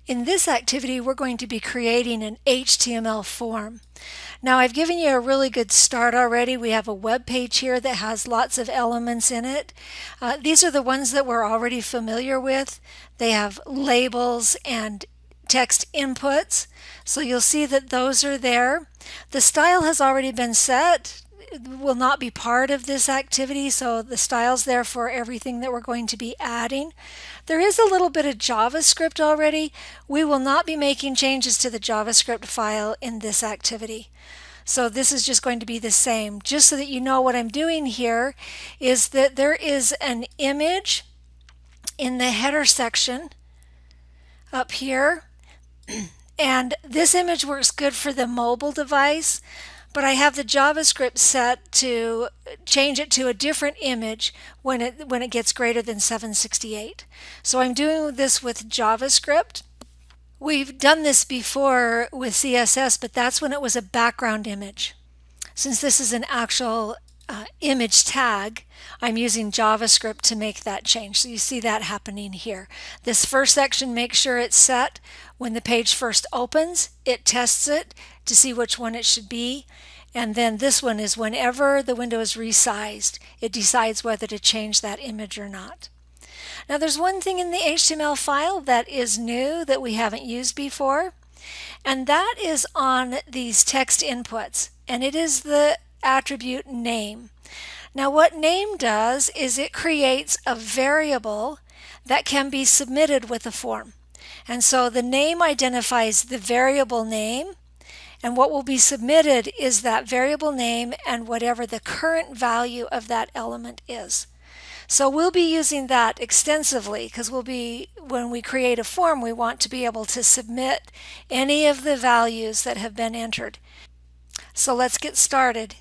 In this activity, we're going to be creating an HTML form. Now, I've given you a really good start already. We have a web page here that has lots of elements in it. These are the ones that we're already familiar with. They have labels and text inputs. So you'll see that those are there. The style has already been set. It will not be part of this activity, so the style's there for everything that we're going to be adding. There is a little bit of JavaScript already. We will not be making changes to the JavaScript file in this activity. So this is just going to be the same. Just so that you know, what I'm doing here is that there is an image in the header section up here. And this image works good for the mobile device, but I have the JavaScript set to change it to a different image when it gets greater than 768. So I'm doing this with JavaScript. We've done this before with CSS, but that's when it was a background image. Since this is an actual image tag, I'm using JavaScript to make that change. So you see that happening here. This first section, make sure it's set. When the page first opens, it tests it to see which one it should be. And then this one is whenever the window is resized, it decides whether to change that image or not. Now there's one thing in the HTML file that is new that we haven't used before, and that is on these text inputs, and it is the attribute name. Now what name does is it creates a variable that can be submitted with a form. And so the name identifies the variable name, and what will be submitted is that variable name and whatever the current value of that element is. So we'll be using that extensively because when we create a form, we want to be able to submit any of the values that have been entered. So let's get started.